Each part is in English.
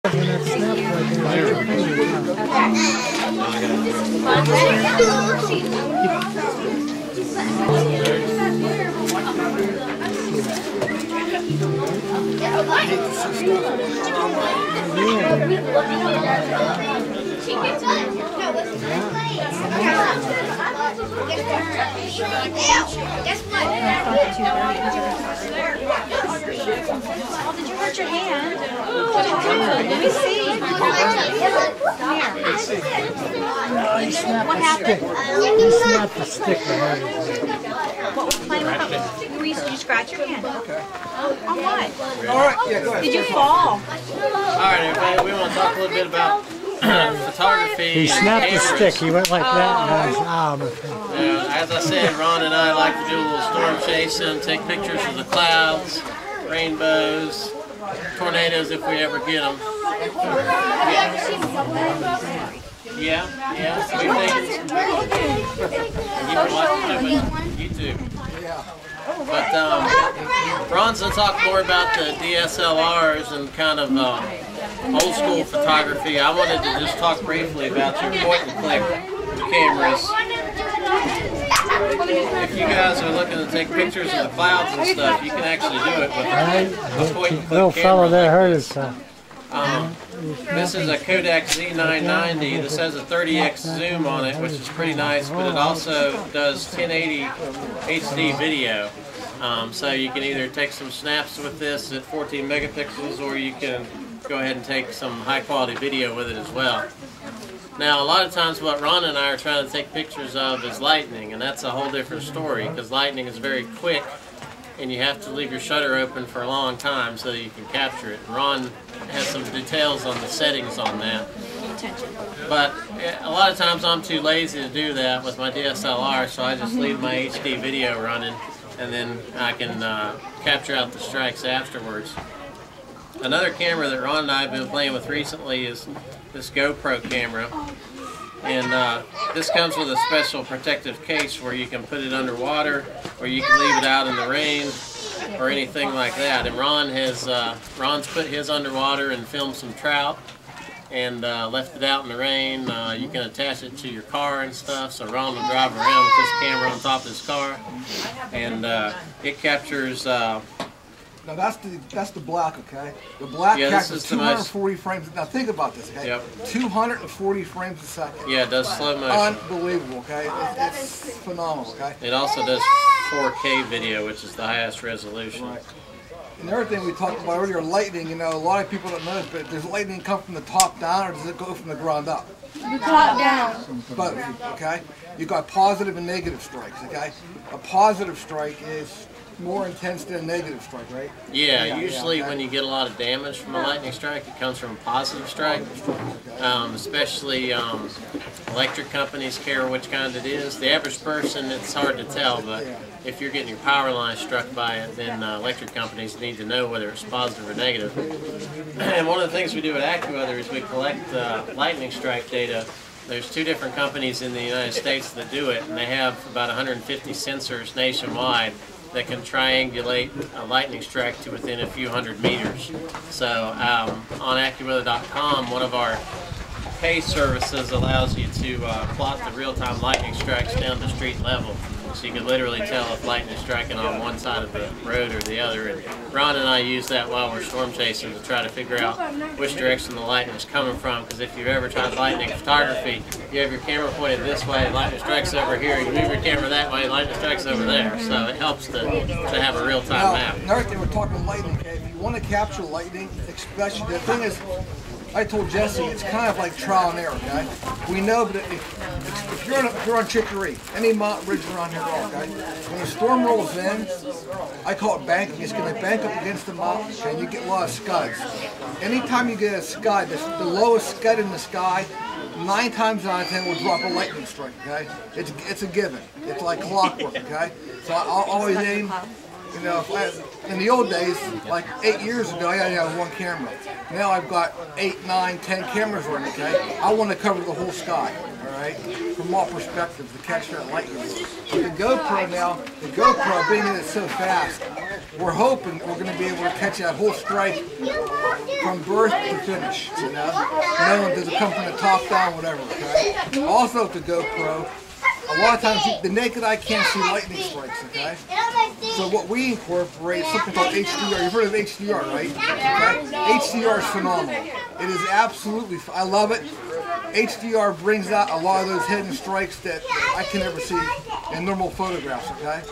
Oh, did you hurt your hand? Let me see. What happened? He snapped the stick. What was playing with? Did you scratch your hand? Okay. On what? All right, yeah, go ahead. Did you fall? Alright, everybody, we want to talk a little bit about photography. He snapped the stick. He went like that and had his arm. As I said, Ron and I like to do a little storm chasing, take pictures of the clouds, rainbows, tornadoes if we ever get them. Yeah. We've taken watching YouTube. But Ron's going to talk more about the DSLRs and kind of old school photography. I wanted to just talk briefly about your point and click cameras. If you guys are looking to take pictures of the clouds and stuff, you can actually do it with a point and click Little fellow there hurt himself. This is a Kodak Z990. This has a 30x zoom on it, which is pretty nice, but it also does 1080 HD video. So you can either take some snaps with this at 14 megapixels, or you can go ahead and take some high quality video with it as well. Now, a lot of times what Ron and I are trying to take pictures of is lightning, and that's a whole different story, because lightning is very quick and you have to leave your shutter open for a long time so that you can capture it. Ron has some details on the settings on that. But a lot of times I'm too lazy to do that with my DSLR, so I just leave my HD video running, and then I can capture out the strikes afterwards. Another camera that Ron and I have been playing with recently is this GoPro camera. And this comes with a special protective case where you can put it underwater, or you can leave it out in the rain, or anything like that. And Ron's put his underwater and filmed some trout, and left it out in the rain. You can attach it to your car and stuff, so Ron will drive around with this camera on top of his car, and it captures. Now that's the black, okay? The black captures 240 frames. Now think about this, okay? Yep. 240 frames a second. Yeah, it does slow motion. Unbelievable, okay? It's phenomenal, okay? It also does 4K video, which is the highest resolution. Right. And the other thing we talked about earlier, lightning, you know, a lot of people don't know this, but does lightning come from the top down, or does it go from the ground up? The top down. Both, okay? You've got positive and negative strikes, okay? A positive strike is more intense than a negative strike, right? Yeah, usually when you get a lot of damage from a lightning strike, it comes from a positive strike. Especially electric companies care which kind it is. The average person, it's hard to tell, but if you're getting your power line struck by it, then electric companies need to know whether it's positive or negative. And one of the things we do at AccuWeather is we collect lightning strike data. There's two different companies in the United States that do it, and they have about 150 sensors nationwide that can triangulate a lightning strike to within a few hundred meters. So on AccuWeather.com, one of our pay services allows you to plot the real-time lightning strikes down to street level. So you can literally tell if lightning is striking on one side of the road or the other. And Ron and I use that while we're storm chasing to try to figure out which direction the lightning is coming from. Because if you've ever tried lightning photography, you have your camera pointed this way, lightning strikes over here. You move your camera that way, lightning strikes over there. So it helps to have a real-time map. Another thing, we're talking lightning, okay? If you want to capture lightning, especially, the thing is, I told Jesse, it's kind of like trial and error, okay? We know that if you're on Chicory, any mountain ridge around here, okay? When a storm rolls in, I call it banking. It's going to bank up against the mountain, okay? And you get a lot of scuds. Anytime you get a scud, the lowest scud in the sky, 9 times out of 10 will drop a lightning strike, okay? It's a given. It's like clockwork, okay? So I'll always aim. You know, in the old days, like 8 years ago, I only had one camera. Now I've got 8, 9, 10 cameras running, okay? I want to cover the whole sky, all right? From all perspectives to catch that lightning. But the GoPro now, being that it's so fast, we're hoping we're going to be able to catch that whole strike from birth to finish, you know, does it come from the top down, whatever, okay? Also with the GoPro, a lot of times the naked eye can't see lightning strikes, okay? So what we incorporate is something called HDR. You've heard of HDR, right? Okay? HDR is phenomenal. It is absolutely, I love it. HDR brings out a lot of those hidden strikes that I can never see in normal photographs, okay?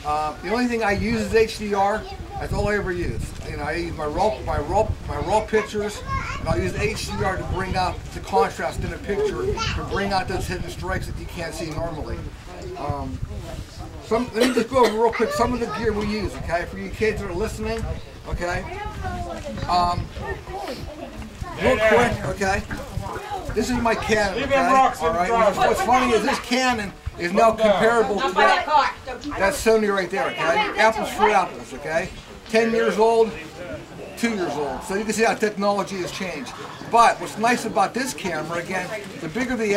The only thing I use is HDR. That's all I ever use. You know, I use my raw pictures, and I'll use HDR to bring out the contrast in a picture, to bring out those hidden strikes that you can't see normally. Let me just go over real quick some of the gear we use, okay, for you kids that are listening, okay? Real quick, okay? This is my Canon, okay? All right. What's funny is this Canon is now comparable to that Sony right there, okay? Apples for apples, okay? 10 years old, 2 years old. So you can see how technology has changed. But what's nice about this camera, again, the bigger the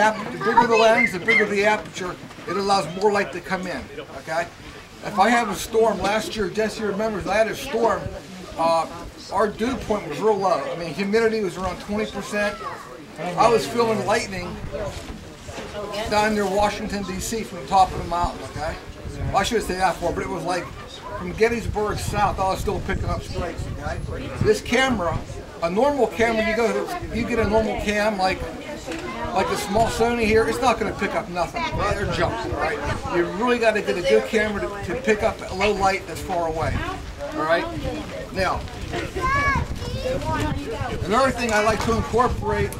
lens, the bigger the aperture, it allows more light to come in, okay? If I have a storm, last year, Jesse remembers, I had a storm, our dew point was real low. I mean, humidity was around 20%. I was feeling lightning down near Washington, D.C. from the top of the mountain, okay? Well, I shouldn't say that far, but it was like from Gettysburg south, I was still picking up strikes, okay? This camera, a normal camera, you get a normal cam like the small Sony here, it's not going to pick up nothing. They're junk, right? You really got to get a good camera to pick up a low light that's far away, all right? Now, another thing I like to incorporate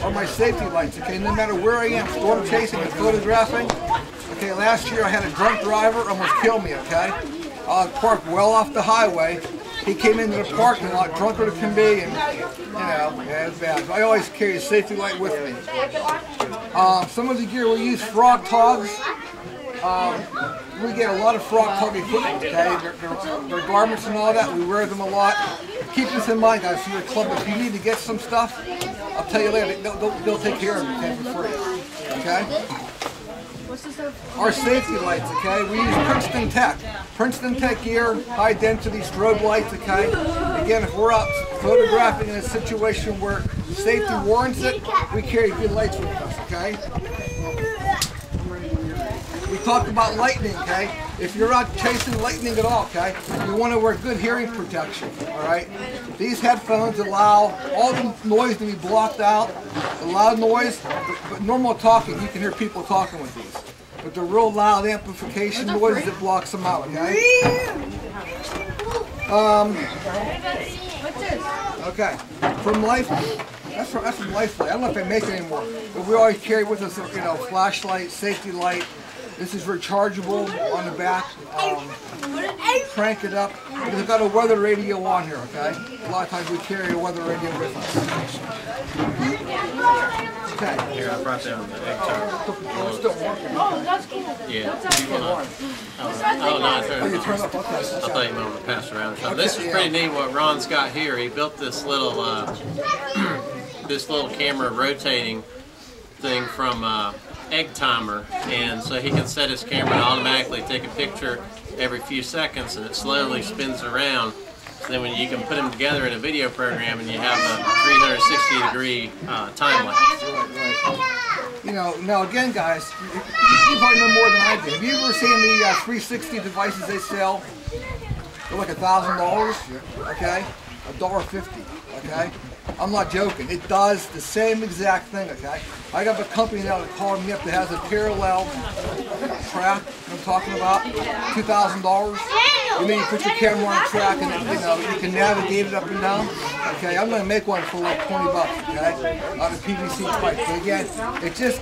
are my safety lights, okay? No matter where I am, storm chasing and photographing. Okay, last year I had a drunk driver almost kill me, okay? I parked well off the highway. He came into the parking lot, drunker than can be, and, you know, yeah, it's bad. So I always carry a safety light with me. Some of the gear we use, frog togs. We get a lot of frog tog equipment, okay? Their garments and all that, we wear them a lot. Keep this in mind, guys, for your club, if you need to get some stuff, I'll tell you later, they'll take care of it, okay, for free, okay? Our safety lights, okay? We use Princeton Tech gear, high density strobe lights, okay? Again, if we're out photographing in a situation where safety warrants it, we carry good lights with us, okay? We talked about lightning, okay? If you're out chasing lightning at all, okay, you want to wear good hearing protection, all right? These headphones allow all the noise to be blocked out, the loud noise, but normal talking, you can hear people talking with these. But the real loud amplification noise that blocks them out, okay? Okay, from Life, that's from Lifeline. I don't know if they make it anymore, but we always carry with us, you know, flashlight, safety light. This is rechargeable on the back. Crank it up. We've got a weather radio on here, okay? A lot of times we carry a weather radio with us. Okay. Here, I brought down the egg timer. It's still working. Oh, that's cool. Yeah. Oh, no, I turned you it turn on. up, okay. I thought you wanted to pass around. So this is pretty neat what Ron's got here. He built this little camera rotating thing from egg timer, and so he can set his camera to automatically take a picture every few seconds, and it slowly spins around. So then when you can put them together in a video program, and you have a 360-degree time lapse. Right. You know, now again, guys, you probably know more than I do. Have you ever seen the 360 devices they sell? They're like $1,000, okay? $1.50, okay? I'm not joking. It does the same exact thing, okay? I got a company now that called me up that has a parallel track, I'm talking about, $2,000. And then you put your camera on a track and you can navigate it up and down. Okay, I'm going to make one for like 20 bucks, okay? Out of PVC pipe. But again, it just,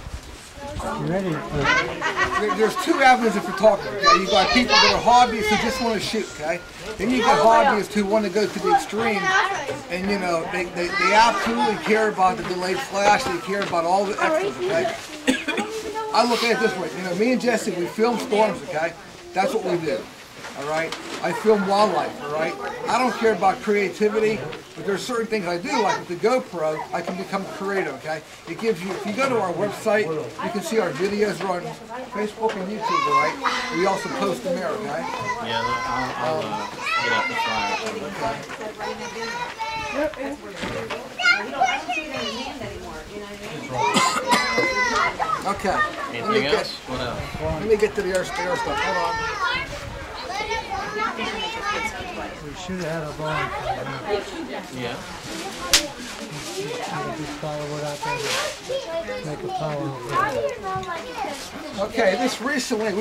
there's two avenues of photography, okay? You got people that are hobbyists who just want to shoot, okay? Then you got hobbyists who want to go to the extreme, and you know, they absolutely care about the delayed flash, they care about all the extras, okay? I look at it this way, you know, me and Jesse, we film storms, okay? That's what we do. all right? I film wildlife, all right? I don't care about creativity, but there's certain things I do, like with the GoPro, I can become creative, okay? It gives you, if you go to our website, you can see our videos are on Facebook and YouTube, all right? We also post them there, okay? Yeah, I'll get out the flyer. Okay. Anything else? What else? Let me get to the air stuff. Hold on. We should have had a barn. Yeah. Just follow it out there. Make a power. Okay, this recently,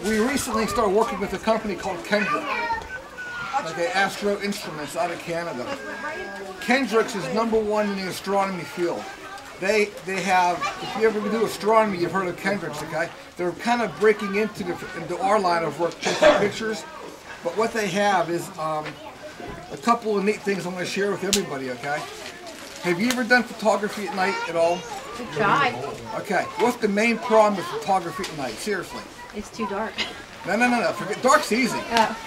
we recently started working with a company called Kendrick. Okay, Astro Instruments out of Canada. Kendrick's is #1 in the astronomy field. They have, if you ever do astronomy, you've heard of Kendrick's, okay? They're kind of breaking into our line of work, taking pictures. But what they have is a couple of neat things I'm going to share with everybody, okay? Have you ever done photography at night at all? We tried. Okay, what's the main problem with photography at night? Seriously. It's too dark. No. Forget, dark's easy.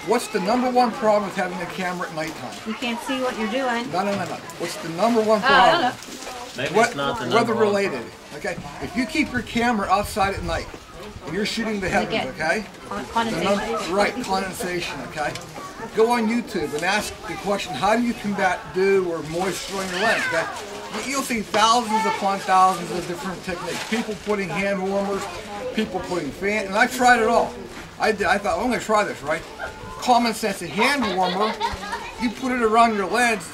What's the #1 problem with having a camera at nighttime? You can't see what you're doing. No. What's the #1 problem? I don't know. Maybe it's not the weather related. Okay, if you keep your camera outside at night and you're shooting the heavens, okay? Condensation. Right, condensation. Okay. Go on YouTube and ask the question: how do you combat dew or moisture on your lens? Okay. You'll see thousands upon thousands of different techniques. People putting hand warmers, people putting fan, and I tried it all. I thought, well, I'm going to try this, right? Common sense, a hand warmer, you put it around your lens,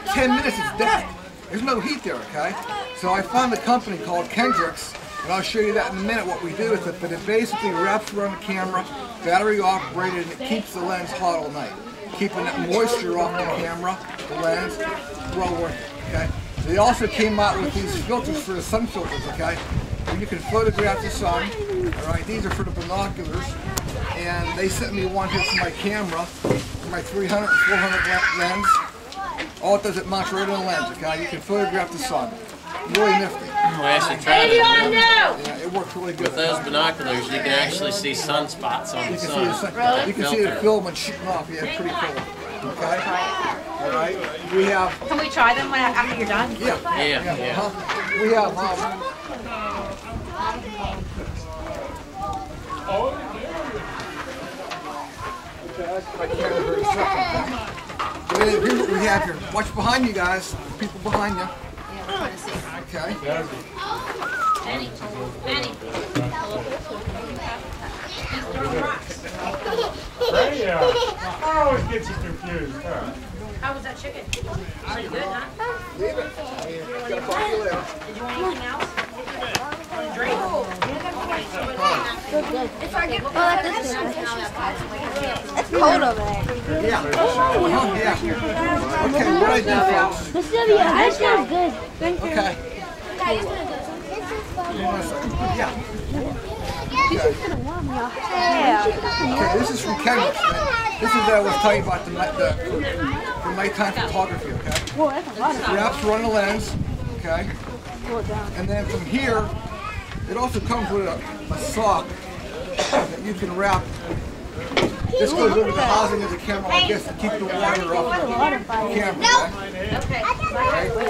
10 minutes it's dead. There's no heat there, okay? So I found a company called Kendrick's, and I'll show you that in a minute what we do with it, but it basically wraps around the camera, battery operated, and it keeps the lens hot all night. Keeping that moisture off the camera, the lens, well worth it, okay? They also came out with these filters for the sun filters, okay? Where you can photograph the sun, all right? These are for the binoculars, and they sent me one here for my camera, for my 300 and 400 lens. All it does, it mounts right on the lens, okay? You can photograph the sun. Really nifty. We actually tried it. Yeah, it works really good. With those binoculars, you can actually see sunspots on the sun. You can see the film and shooting off. Yeah, pretty cool. Okay? All right. We have... Can we try them after you're done? Yeah. We have... Here's what we have here. Watch behind you guys. People behind you. Okay. Benny. I always get you confused. How was that chicken? Pretty good, huh? Leave it. Got to find you later. Did you want anything else? Drink? It's cold over there. Yeah. Okay, what I do, folks. This smells good. Okay. Yeah. Okay, this is from Kendrick. This is what I was telling you about the nighttime photography, okay? Wraps around the lens, okay? And then from here, it also comes with a sock that you can wrap. This goes over the housing of the camera, I guess, to keep the water off the camera, okay?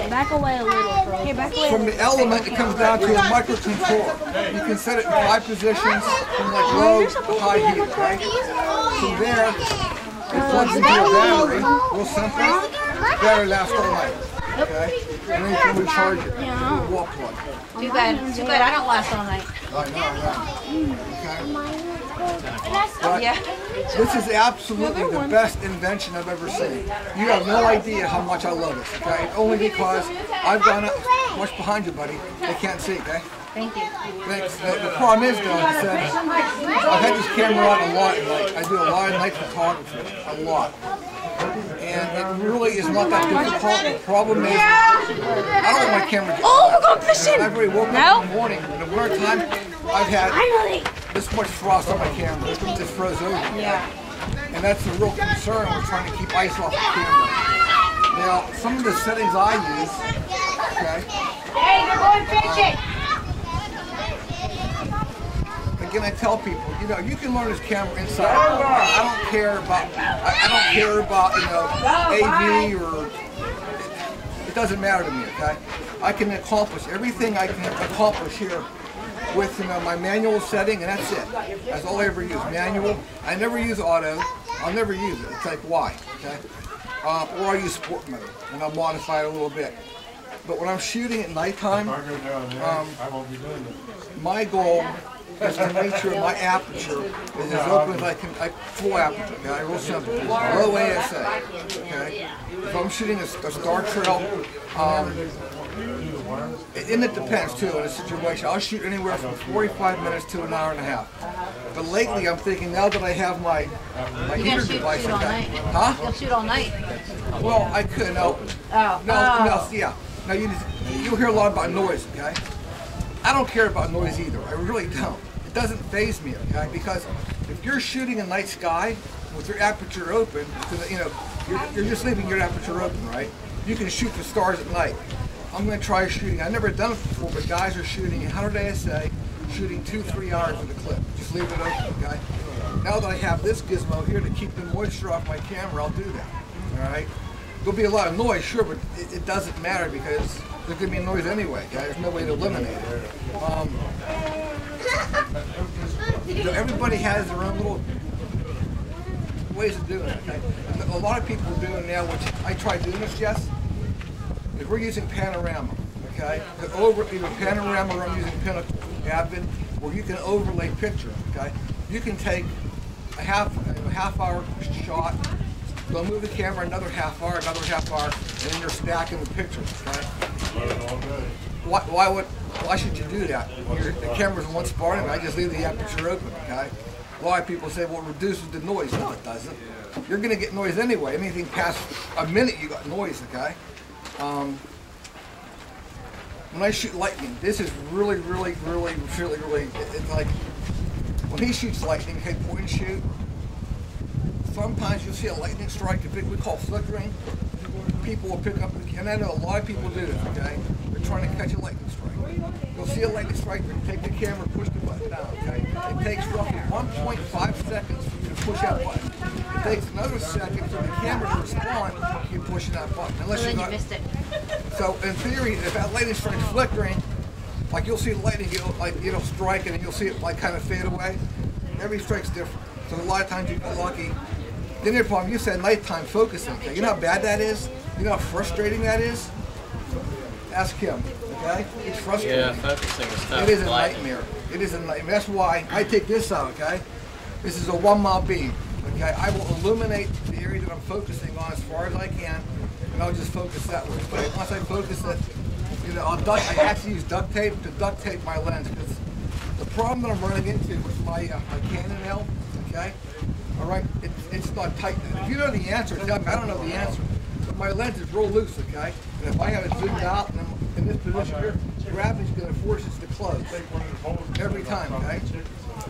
Back away a little. From the element, it comes down to a microcontroller. You can set it in 5 positions from like low to high heat, okay? From there, it plugs into a battery, real simple. Battery lasts all night, okay? And then you can recharge it with a wall plug. Too bad. I don't last all night. I know. Okay? But Yeah. this is absolutely the best invention I've ever seen. You have no idea how much I love it, okay? Only because I've gone up, watch behind you, buddy. They can't see, okay? Thank you. Thanks. The problem is, though, I said, I've had this camera on a lot at night. I do a lot of night photography, a lot. And it really is not that difficult. The problem is, I don't want my camera to get Oh, we're going fishing! I've already woken up in the morning. In the winter time, I've had this much frost on my camera. It just froze over. Yeah. And that's the real concern. We're trying to keep ice off the camera. Now, some of the settings I use, okay. Hey, they're going fishing! again, I tell people, you know, you can learn this camera inside out. I don't care about, you know, AV or, it doesn't matter to me, okay? I can accomplish everything I can accomplish here with, you know, my manual setting, and that's it. That's all I ever use, manual. I never use auto. I'll never use it. It's like, why, okay? Or I use sport mode, and I'll modify it a little bit. But when I'm shooting at nighttime, my goal is to make sure my aperture is as open as I can, full aperture, okay? Real simple, low ASA, okay? If I'm shooting a star trail, and it depends too on the situation. I'll shoot anywhere from 45 minutes to an hour and a half. But lately I'm thinking, now that I have my heater device, shoot all night. Huh? You'll shoot all night. Well, I could, no. Oh. No, yeah. Now you'll hear a lot about noise, okay? I don't care about noise either. I really don't. It doesn't faze me, okay? Because if you're shooting a night sky with your aperture open, you know, you're just leaving your aperture open, right? You can shoot the stars at night. I'm going to try shooting. I've never done it before, but guys are shooting 100 ASA, shooting 2-3 hours with a clip. Just leave it open, okay? Now that I have this gizmo here to keep the moisture off my camera, I'll do that. All right? There'll be a lot of noise, sure, but it doesn't matter because there's going to be noise anyway, okay? There's no way to eliminate it. You know, everybody has their own little ways of doing it, okay? A lot of people are doing now, which I tried doing this, Jess. If we're using panorama, okay? Either panorama or I'm using Pinnacle, Avid, where you can overlay picture, okay? You can take a half hour shot, go move the camera another half hour, and then you're stacking the pictures, okay? Why should you do that? The camera's in one spot and I just leave the aperture open, okay? A lot of people say, well, it reduces the noise. No, it doesn't. You're gonna get noise anyway. Anything past a minute, you got noise, okay? When I shoot lightning, this is really, it's like, when he shoots lightning, okay, point and shoot, sometimes you'll see a lightning strike, a big, we call flickering. People will pick up, and I know a lot of people do this, okay? They're trying to catch a lightning strike. You'll see a lightning strike, you take the camera, push the button down, okay? It takes roughly 1.5 seconds for you to push that button. It takes another second for the camera to respond, you pushing that button. Unless So then you missed it. So in theory, if that lightning strike's flickering, like you'll see the lightning, it'll strike and you'll see it like kind of fade away. Every strike's different. So a lot of times you get lucky. Then the problem, you said nighttime focusing. Okay? You know how bad that is? You know how frustrating that is? Ask him, okay? It's frustrating. Yeah, focusing is tough. It is a nightmare. It is a nightmare. That's why I take this out, okay? This is a 1 mile beam, okay? I will illuminate the area that I'm focusing on as far as I can, and I'll just focus that way. But once I focus it, you know, I actually use duct tape to duct tape my lens, because the problem that I'm running into with my Canon L, okay? All right, it's not tight. If you know the answer, tell me. I don't know the answer. But my lens is real loose, okay? And if I have it zoomed out and I'm in this position here, gravity's going to force it to close every time, okay?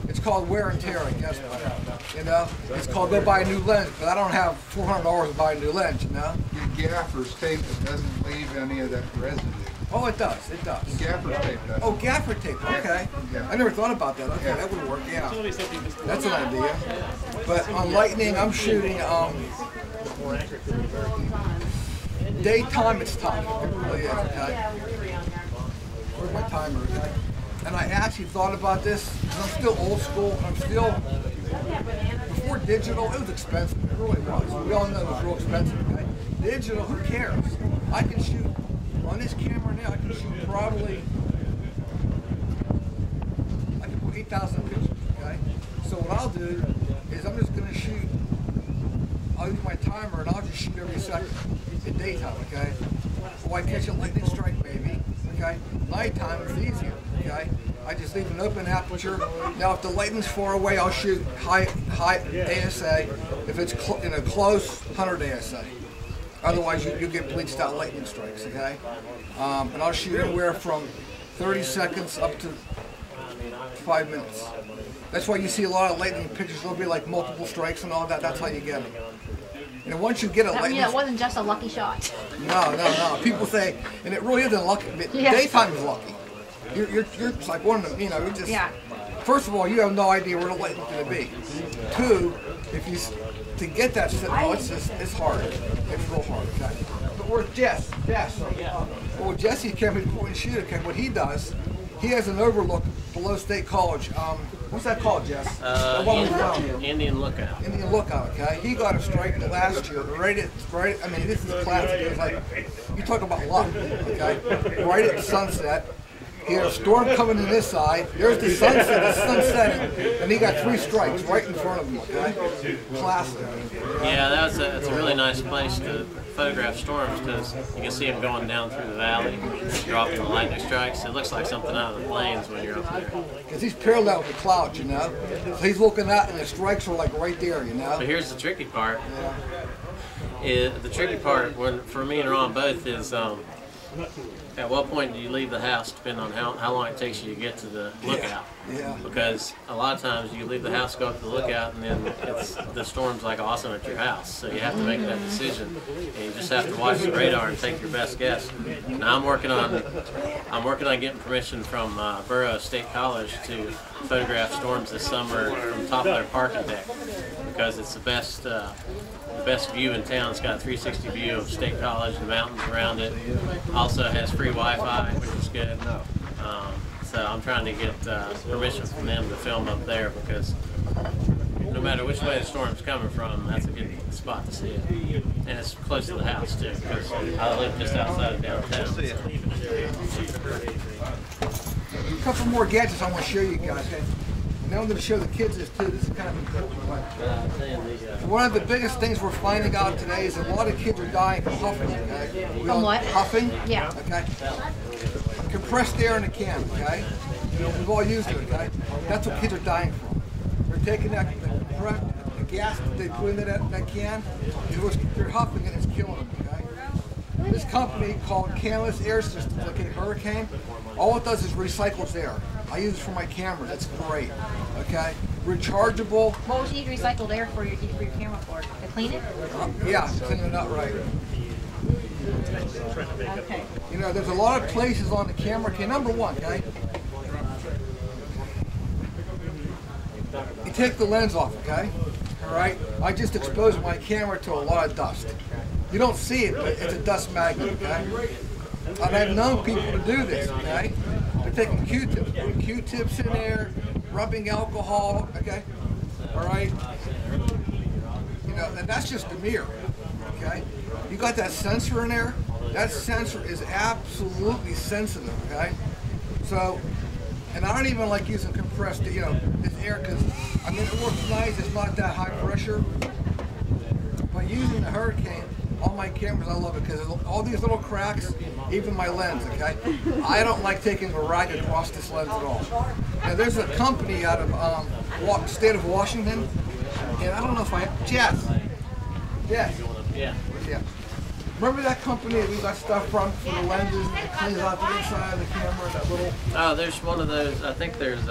It's called wear and tear, I guess. You know, it's called go buy a new lens, but I don't have $400 to buy a new lens, you know? Your gaffer's tape that doesn't leave any of that residue. Oh, it does. It does. Gaffer's tape does. Oh, gaffer tape. Okay. Yeah. I never thought about that. Okay, that would work. Yeah. That's an idea. But on lightning, I'm shooting. Daytime, it's tough. It really is. Okay. Where's my timer? Okay. And I actually thought about this. I'm still old school. I'm still. Before digital, it was expensive. It really was. We all know it was real expensive. Okay. Digital, who cares? I can shoot. On this camera now, I can shoot probably, I can put 8,000 pictures, okay? So what I'll do is I'm just going to shoot, I'll use my timer and I'll just shoot every second in daytime, okay? So I catch a lightning strike, baby, okay? Nighttime is easier, okay? I just leave an open aperture. Now if the lightning's far away, I'll shoot high ASA. If it's close, 100 ASA. Otherwise, you get bleached out lightning strikes, okay? And I'll shoot anywhere from 30 seconds up to 5 minutes. That's why you see a lot of lightning pictures. There'll be like multiple strikes and all that. That's how you get them. And once you get a lightning... it wasn't just a lucky shot. No. People say, and it really isn't lucky. Daytime is lucky. You're just like one of them, you know, you're just... Yeah. first of all, you have no idea where the lightning's going to be. Two, if you to get that signal, it's hard. It's real hard. Okay? But where's Jess? Well, Jesse came in point and shoot. Okay, what he does, he has an overlook below State College. What's that called, Jess? Indian Lookout. Indian Lookout. Okay, he got a strike last year. Right. I mean, this is classic. It was like you talk about luck. Okay, right at sunset. He had a storm coming in this side. There's the sunset, the sun setting, and he got 3 strikes right in front of him. Okay, classic. Yeah, that's a really nice place to photograph storms because you can see them going down through the valley, dropping the lightning strikes. It looks like something out of the plains when you're up there. Because he's parallel with the clouds, you know. So he's looking out, and the strikes are like right there, you know. But here's the tricky part. The tricky part, for me and Ron both, is at what point do you leave the house, depending on how long it takes you to get to the lookout. Yeah. Because a lot of times you leave the house, go up to the lookout, and then the storm's like awesome at your house. So you have to make that decision, and you just have to watch the radar and take your best guess. Now I'm working on getting permission from Burroughs State College to photograph storms this summer from the top of their parking deck because it's the best view in town. It's got a 360 view of State College and the mountains around it. Also has free Wi-Fi, which is good. So I'm trying to get permission from them to film up there because no matter which way the storm's coming from, that's a good spot to see it. And it's close to the house too because I live just outside of downtown. So. A couple more gadgets I want to show you guys. And then I'm going to show the kids this too. This is kind of important. One of the biggest things we're finding out today is a lot of kids are dying from huffing. Okay? From what? Huffing. Yeah. Okay. Compressed air in a can. Okay. We've all used it. Okay. That's what kids are dying from. They're taking that the gas that they put in that can. They're huffing and it's killing them. Okay. This company called Canless Air Systems, like a Hurricane, all it does is recycles air. I use it for my camera. That's great. Okay, rechargeable. What would you need recycled air for your camera for? To clean it? Yeah, cleaning it out right. Okay. You know, there's a lot of places on the camera. Okay, number one, okay. You take the lens off, okay. All right. I just exposed my camera to a lot of dust. You don't see it, but it's a dust magnet, okay. And I've known people to do this, okay. They're taking Q-tips, putting Q-tips in there, rubbing alcohol, okay? All right? You know, and that's just the mirror, okay? You got that sensor in there? That sensor is absolutely sensitive, okay? So, and I don't even like using compressed, you know, this air because, I mean, it works nice, it's not that high pressure. But using the Hurricane, on my cameras, I love it because all these little cracks, even my lens, okay? I don't like taking a rag across this lens at all. Now, there's a company out of state of Washington, and I don't know if Jess. Yeah. Remember that company that we got stuff from for the lenses that cleans out the inside of the camera, that little... Oh, there's one of those, I think there's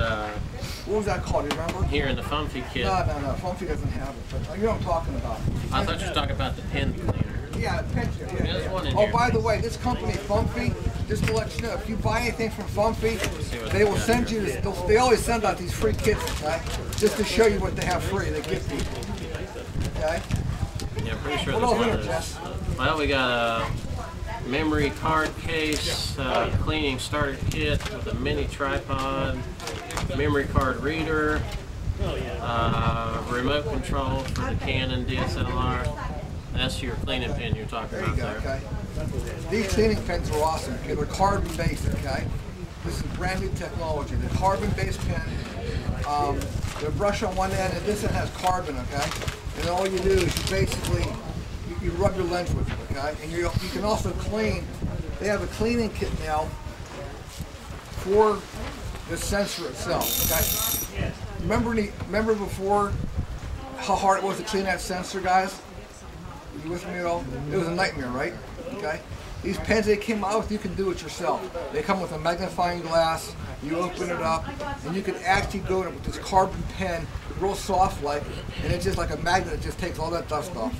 what was that called, do you remember? here in the Funfy kit. No, Funfy doesn't have it, but you know what I'm talking about. I thought you were talking about the pen cleaner. Yeah, the pen cleaner. Yeah, There's one in oh, here. by the way, this company, Funfy, just to let you know, if you buy anything from Funfy, they will send you this, they always send out these free kits, okay? Just to show you what they have free, they give people. Okay? Yeah, I'm pretty sure What there's else one in of it, those. Jess? Well, we got a memory card case, cleaning starter kit with a mini tripod, memory card reader, remote control for the Canon DSLR. That's your cleaning pen you're talking There you about go, there. okay? These cleaning pens are awesome, okay? They're carbon-based, okay? This is brand new technology. The carbon-based pen, the brush on one end, and this one has carbon, okay? And all you do is you basically, you rub your lens with it, okay? And you can also clean, they have a cleaning kit now for the sensor itself, okay? Remember before how hard it was to clean that sensor, guys? You with me at all? It was a nightmare, right? Okay? These pens they came out with, you can do it yourself. They come with a magnifying glass, you open it up, and you can actually go in it with this carbon pen, real soft like, and it's just like a magnet that just takes all that dust off.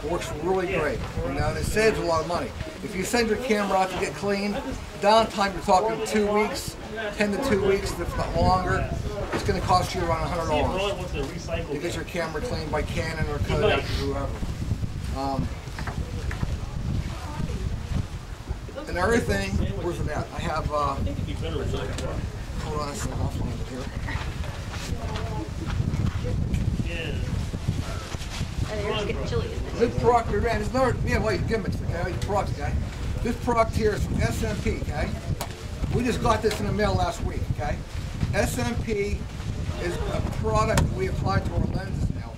It works really great. You know, and it saves a lot of money. If you send your camera out to get cleaned, downtime you're talking 2 weeks, 10 to 2 weeks, if not longer. it's going to cost you around $100 wants to recycle. to get your camera cleaned by Canon or Kodak or whoever. And everything, where's it at? I have, hold on a second, I'll find it here. It's getting chilly, isn't it? This product, man, it's another, yeah, well, you gimmicks, okay? Your product, okay? This product here is from SMP, okay? We just got this in the mail last week, okay? SMP is a product that we apply to our lenses now.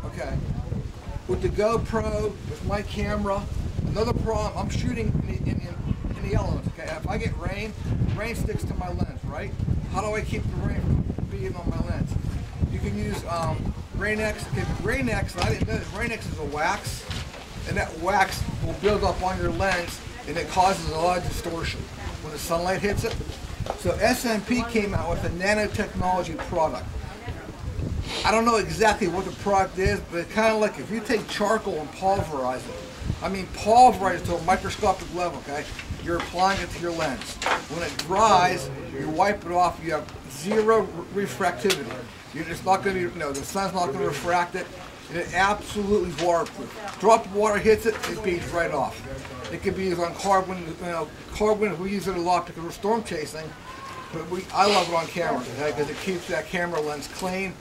Okay. With the GoPro, with my camera, another problem, I'm shooting in the elements, okay? If I get rain, rain sticks to my lens, right? How do I keep the rain from being on my lens? You can use Rain-X. Rain-X, I didn't know this, Rain-X is a wax, and that wax will build up on your lens, and it causes a lot of distortion when the sunlight hits it. So SMP came out with a nanotechnology product. I don't know exactly what the product is, but it's kind of like if you take charcoal and pulverize it. I mean, pulverize it to a microscopic level, okay? You're applying it to your lens. When it dries, you wipe it off, you have zero refractivity. It's not going to be, the sun's not going to refract it, and it's absolutely waterproof. Drop of water hits it, it beads right off. It can be used on carbon, carbon, we use it a lot because we're storm chasing, but I love it on cameras, okay, because it keeps that camera lens clean.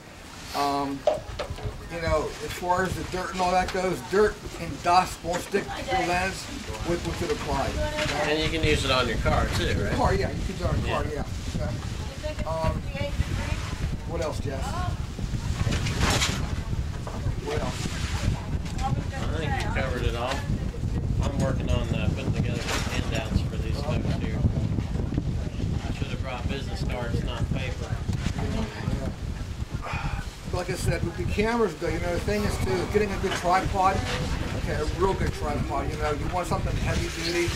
As far as the dirt and all that goes, dirt and dust won't stick to your lens with it applied. Okay? And you can use it on your car too, right? Car, yeah, you can use it on your car, yeah. Okay. What else, Jess? What else? I think you covered it all. I'm working on putting together some handouts for these folks here. I should have brought business cards, not paper. Like I said, with the cameras though, the thing is too, getting a good tripod, okay, a real good tripod, you want something heavy duty.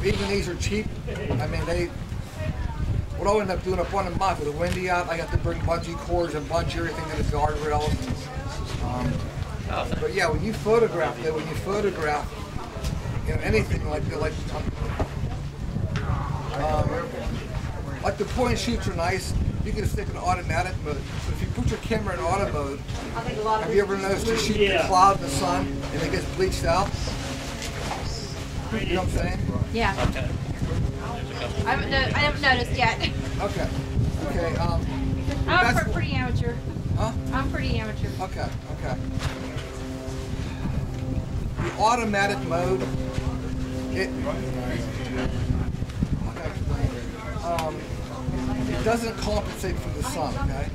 Even these are cheap. I mean, what I end up doing up on the mud with the windy out, I have to bring bungee cords and bungee everything to the guardrails. But yeah, when you photograph, anything like the point and shoots are nice. You can stick in automatic mode. But if you put your camera in auto mode, have you ever noticed you shoot the cloud in the sun and it gets bleached out? You know what I'm saying? Yeah. Okay. I haven't noticed yet. Okay. Okay. I'm pretty amateur. Huh? I'm pretty amateur. Okay. Okay. The automatic mode, it doesn't compensate for the sun, okay?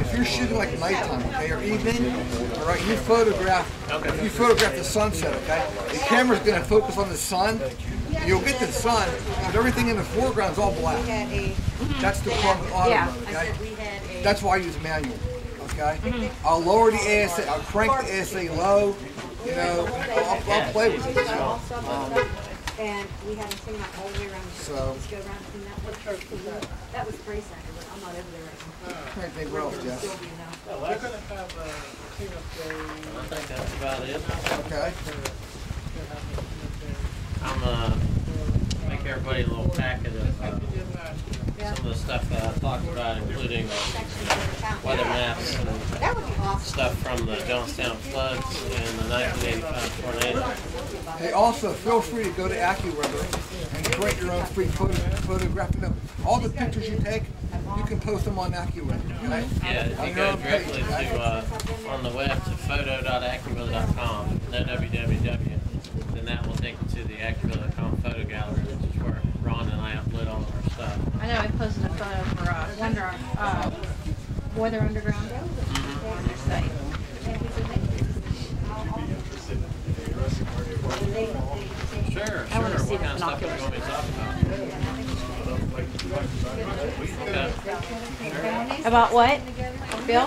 If you're shooting like nighttime, okay, or evening, all right, if you photograph the sunset, okay, the camera's going to focus on the sun. You'll get the sun, but everything in the foreground is all black. That's the problem with auto mode, okay? That's why I use manual, okay? I'll lower the ASA, I'll crank the ASA low, I'll play with it. And we had him sing that all the way around. So, Just go around and sing that. That was Spray Center, but I'm not over there right now. I can't think what else, Jess. They're going to have a cleanup day. I think that's about it. Okay. I'm make everybody a little packet of some of the stuff that I talked about, including weather maps and That would be awesome. stuff from the Johnstown floods and the 1985 tornado. Hey, also, feel free to go to AccuWeather and create your own free photograph. All the pictures you take, you can post them on AccuWeather, okay? Yeah, if you go directly to on the web to photo.accuweather.com, no www, then that will take you to the AccuWeather.com photo gallery, which is where Ron and I upload all of our stuff. I know I posted a photo for Weather Underground on their site. Sure. I want to see What kind of stuff do you want me to talk about? Okay. About what? Bill?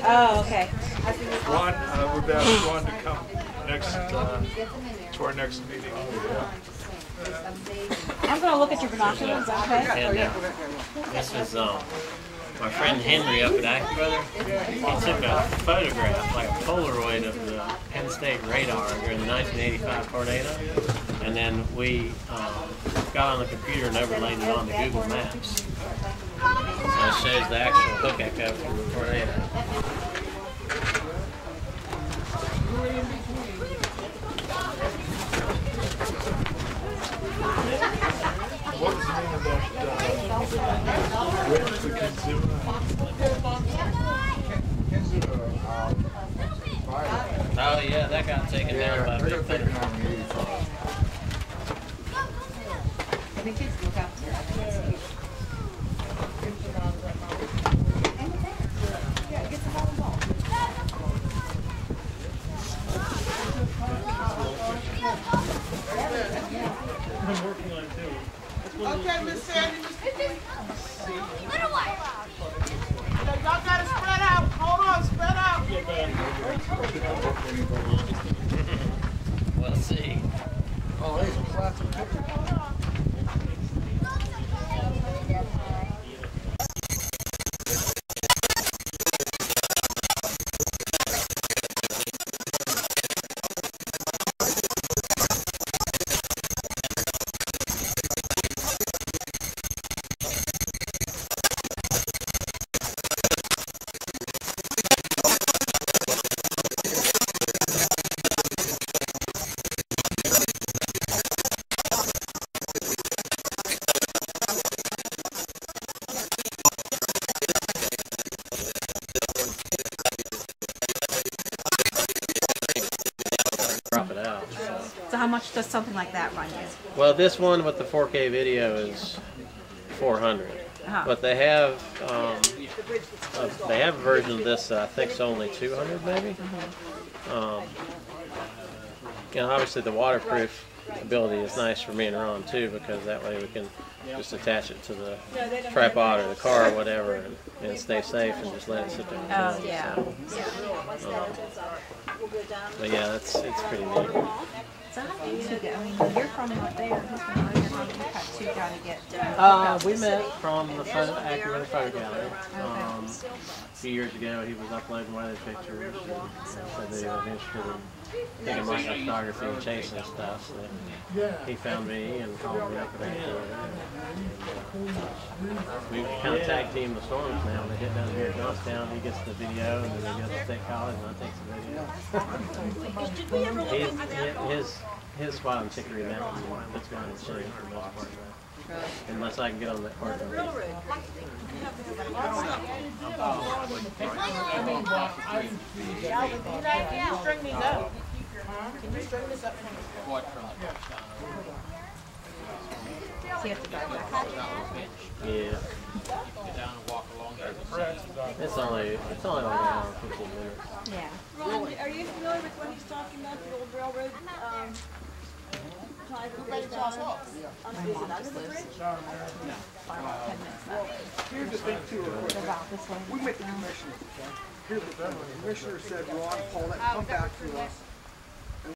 Oh, okay. Ron, we've asked Ron to come next to our next meeting. I'm going to look at your binoculars, okay? And this is my friend Henry up at AccuWeather. He took a photograph, like a Polaroid, of the Penn State radar during the 1985 tornado. And then we got on the computer and overlaid it onto Google Maps. So it shows the actual hook echo from the tornado. What's the name of that wrench we can zoom on? Oh yeah, that got taken down by a big thunder. The kids look out there. I can't see. Yeah, get the ball involved. I'm working on it too. Okay, Miss Sandy, y'all gotta spread out. Hold on, spread out. We'll see. Oh, these are classic pictures. Drop it out. So how much does something like that run you? Well, this one with the 4K video is 400, but they have a version of this that I think is only 200 maybe. And obviously the waterproof ability is nice for me and Ron too, because that way we can just attach it to the tripod or the car or whatever and stay safe and just let it sit there. Oh, yeah. But yeah, it's pretty neat. So how do you two get? I mean, you're from up there. He's from over here. You two got to get. We met from the AccuWeather photo gallery. A few years ago, he was uploading weather pictures and said that he was interested in taking my photography and chasing stuff. So he found me and called me up at AccuWeather. We kind of tag team the storms now. They get down here at Johnstown, he gets the video, and then they go to State College, and I take the video. His spot on Chicory Mountain puts me on the shade for the most part. Unless I can get on that part. String these up. Can you string this up for me? So you have to drive back. Yeah. It's only like an hour and 15 minutes. Yeah. Ron, are you familiar with what he's talking about, the old railroad? Ties that they done? Is it under the bridge? Here's the thing too, we make the commissioners. Here's the thing. The commissioner said, Ron, Paul, come back to us.